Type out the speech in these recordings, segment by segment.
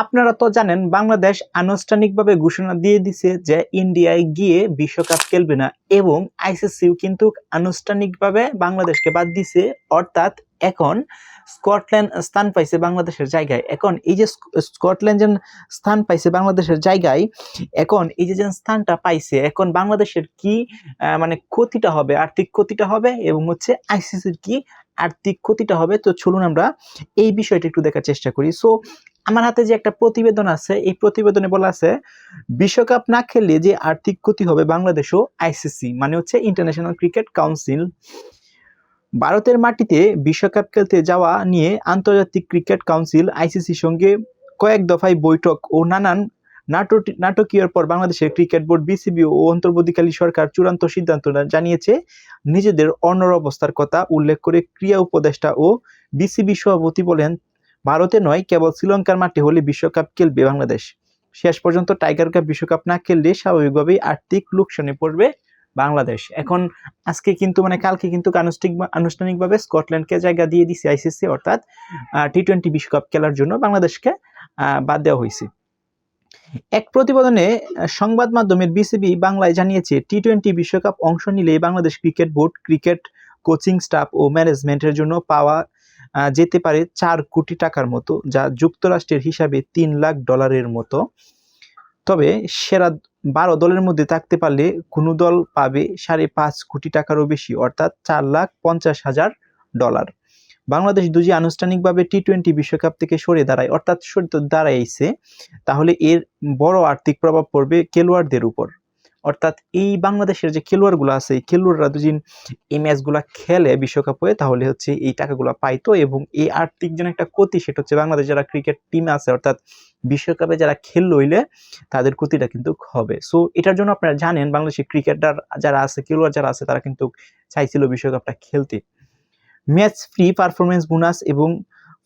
আপনারা তো জানেন বাংলাদেশ আনুষ্ঠানিকভাবে ঘোষণা দিয়ে দিছে যে ইন্ডিয়ায় গিয়ে বিশ্বকাপ খেলবে না এবং আইসিসিও কিন্তু আনুষ্ঠানিকভাবে বাংলাদেশকে বাদ দিছে। অর্থাৎ এখন স্কটল্যান্ড স্থান পাইছে বাংলাদেশের জায়গায়। এখন এই যে স্কটল্যান্ড যে স্থান পাইছে বাংলাদেশের জায়গায়, এখন এই যে স্থানটা পাইছে, এখন বাংলাদেশের কি মানে ক্ষতিটা হবে, আর্থিক ক্ষতিটা হবে এবং হচ্ছে আইসিসির কি আর্থিক ক্ষতিটা হবে। তো চলুন আমরা এই বিষয়টা একটু দেখার চেষ্টা করি। সো আমার হাতে যে একটা প্রতিবেদন আছে, এই প্রতিবেদনে বলা আছে বিশ্বকাপ না খেললে যে আর্থিক ক্ষতি হবে বাংলাদেশ ও আইসিসি মানে হচ্ছে ইন্টারন্যাশনাল ক্রিকেট কাউন্সিল ভারতের মাটিতে বিশ্বকাপ খেলতে যাওয়া নিয়ে আন্তর্জাতিক ক্রিকেট কাউন্সিল আইসিসির সঙ্গে কয়েক দফায় বৈঠক ও নানান নাটকীয়র পর বাংলাদেশের ক্রিকেট বোর্ড বিসিবি ও অন্তর্বর্তীকালীন সরকার চূড়ান্ত সিদ্ধান্ত জানিয়েছে। নিজেদের অনড় অবস্থার কথা উল্লেখ করে ক্রীড়া উপদেষ্টা ও বিসিবি সভাপতি বলেন, ভারতে নয় কেবল শ্রীলঙ্কার মাঠে হলে বিশ্বকাপ খেলবে বাংলাদেশ। শেষ পর্যন্ত টাইগার কাপ বিশ্বকাপ না খেললে স্বাভাবিকভাবেই আর্থিক লোকসানে পড়বে বাংলাদেশ। এখন আজকে কিন্তু মানে কালকে কিন্তু আনুষ্ঠানিকভাবে স্কটল্যান্ডকে জায়গা দিয়ে দিছে আইসিসি, অর্থাৎ টি-20 বিশ্বকাপ খেলার জন্য বাংলাদেশকে বাদ দেওয়া হয়েছে। এক প্রতিবেদনে সংবাদ মাধ্যমের বিসিবি বাংলায় জানিয়েছে, টি-20 বিশ্বকাপ অংশ নিলে Bangladesh cricket board cricket coaching staff ও ম্যানেজমেন্টের জন্য পাওয়া যেতে পারে 4 কোটি টাকার মতো, যা যুক্তরাষ্ট্রের হিসাবে $3 লাখ মতো। তবে সেরা 12 দলের মধ্যে থাকতে পারলে কোনো দল পাবে 5.5 কোটি টাকারও বেশি, অর্থাৎ $4,50,000। বাংলাদেশ যদি আনুষ্ঠানিকভাবে টি-20 বিশ্বকাপ থেকে সরে দাঁড়ায়, অর্থাৎ সরে দাঁড়াইছে, তাহলে এর বড় আর্থিক প্রভাব পড়বে খেলোয়াড়দের উপর। অর্থাৎ এই বাংলাদেশের যে খেলোয়াড়গুলো আছে, এই খেলোয়াড়রা যদি এই ম্যাচগুলা খেলে বিশ্বকাপে, তাহলে হচ্ছে এই টাকাগুলো পাইতো এবং এই আর্থিক যেন একটা ক্ষতি, সেটা হচ্ছে বাংলাদেশ যারা ক্রিকেট টিম আছে, অর্থাৎ বিশ্বকাপে যারা খেললো হইলে তাদের ক্ষতিটা কিন্তু হবে। সো এটার জন্য আপনারা জানেন বাংলাদেশের ক্রিকেটার যারা আছে, খেলোয়াড় যারা আছে, তারা কিন্তু চাইছিল বিশ্বকাপটা খেলতে। ম্যাচ ফ্রি, পারফরমেন্স বোনাস এবং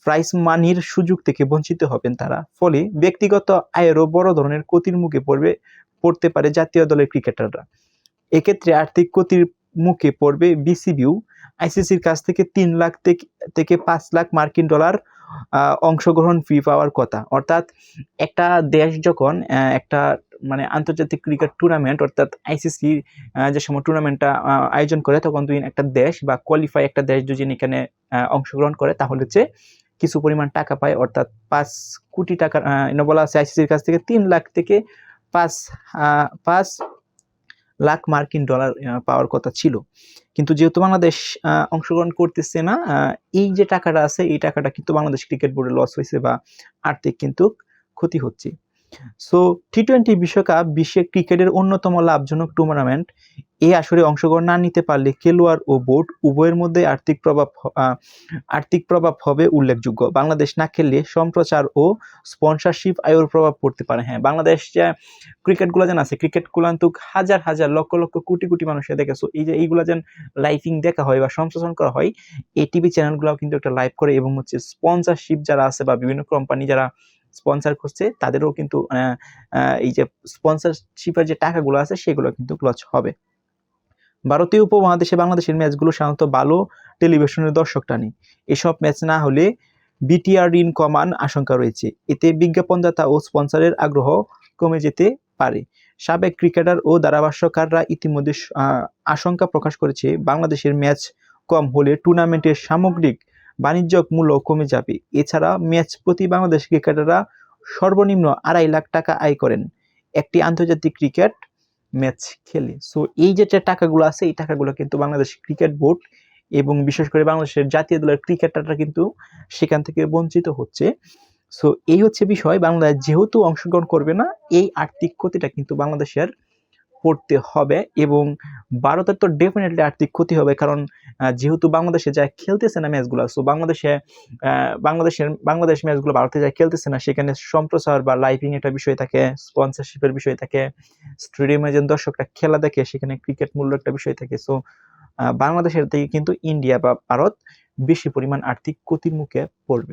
প্রাইজ মানির সুযোগ থেকে বঞ্চিত হবেন তারা। ফলে ব্যক্তিগত আয়েরও বড় ধরনের ক্ষতির মুখে পড়তে পারে জাতীয় দলের ক্রিকেটাররা। এক্ষেত্রে আর্থিক ক্ষতির মুখে পড়বে বিসিবিও। আইসিসির কাছ থেকে 3 লাখ থেকে 5 লাখ মার্কিন ডলার অংশগ্রহণ ফি পাওয়ার কথা। অর্থাৎ একটা দেশ যখন একটা মানে আন্তর্জাতিক ক্রিকেট টুর্নামেন্ট, অর্থাৎ আইসিসি যে সময় টুর্নামেন্টটা আয়োজন করে, তখন দুই একটা দেশ বা কোয়ালিফাই একটা দেশ যদি এখানে অংশগ্রহণ করে, তাহলে হচ্ছে কিছু পরিমাণ টাকা পায়। অর্থাৎ 5 কোটি টাকা বলা আছে আইসিসির কাছ থেকে 3 লাখ থেকে 5 লাখ মার্কিন ডলার পাওয়ার কথা ছিল। কিন্তু যেহেতু বাংলাদেশ অংশগ্রহণ করতেছে না, এই যে টাকাটা আছে, এই টাকাটা কিন্তু বাংলাদেশ ক্রিকেট বোর্ডে লস হয়েছে বা আর্থিক কিন্তু ক্ষতি হচ্ছে। সো টি-20 বিশ্বকাপ বিশ্বের ক্রিকেটের অন্যতম লাভজনক টুর্নামেন্ট। এই আসরে অংশগ্রহণ না নিতে পারলে খেলোয়াড় ও বোর্ড উভয়ের মধ্যে আর্থিক প্রভাব হবে উল্লেখযোগ্য। বাংলাদেশ না খেললে সম্প্রচার ও স্পন্সরশিপ আয়ের প্রভাব পড়তে পারে। হ্যাঁ, বাংলাদেশ যে ক্রিকেটগুলো যেন আছে, ক্রিকেটগুলো কিন্তু হাজার হাজার লক্ষ লক্ষ কোটি কোটি মানুষের দেখেছো, এই যে এইগুলো যেন লাইভিং দেখা হয় বা সম্প্রচার করা হয়, এই টিভি চ্যানেলগুলো কিন্তু একটা লাইভ করে এবং হচ্ছে স্পন্সরশিপ যারা আছে বা বিভিন্ন কোম্পানি যারা স্পন্সর করছে, তাদেরও কিন্তু এই যে স্পন্সরশিপের যে টাকাগুলো আছে, সেগুলো কিন্তু লস হবে। ভারতীয় উপমহাদেশে বাংলাদেশের ম্যাচগুলো সাধারণত ভালো টেলিভিশনের দর্শক টানে। এসব ম্যাচ না হলে বিটিআর ঋণ কমান আশঙ্কা রয়েছে। এতে বিজ্ঞাপনদাতা ও স্পন্সরের আগ্রহ কমে যেতে পারে। সাবেক ক্রিকেটার ও ধারাভাষ্যকাররা ইতিমধ্যে আশঙ্কা প্রকাশ করেছে, বাংলাদেশের ম্যাচ কম হলে টুর্নামেন্টের সামগ্রিক বাণিজ্যিক মূল্য কমে যাবে। এছাড়া ম্যাচ প্রতি বাংলাদেশ ক্রিকেটাররা সর্বনিম্ন 2.5 লাখ টাকা আয় করেন একটি আন্তর্জাতিক ক্রিকেট ম্যাচ খেলে। সো এই যে টাকাগুলো আছে, এই টাকাগুলো কিন্তু বাংলাদেশ ক্রিকেট বোর্ড এবং বিশেষ করে বাংলাদেশের জাতীয় দলের ক্রিকেটাররা কিন্তু সেখান থেকে বঞ্চিত হচ্ছে। সো এই হচ্ছে বিষয়। বাংলাদেশ যেহেতু অংশগ্রহণ করবে না, এই আর্থিক ক্ষতিটা কিন্তু বাংলাদেশের পড়তে হবে এবং ভারতের তো ডেফিনেটলি আর্থিক ক্ষতি হবে, কারণ যেহেতু বাংলাদেশে যা খেলতেছে না ম্যাচগুলো, সো বাংলাদেশ ম্যাচগুলো ভারতে যা খেলতেছে না, সেখানে সম্প্রচার বা লাইভিং একটা বিষয় থাকে, স্পন্সরশিপের বিষয় থাকে, স্টেডিয়ামে যে দর্শকরা খেলা দেখে সেখানে ক্রিকেট মূল্য একটা বিষয় থাকে। সো বাংলাদেশের থেকে কিন্তু ইন্ডিয়া বা ভারত বেশি পরিমাণ আর্থিক ক্ষতির মুখে পড়বে।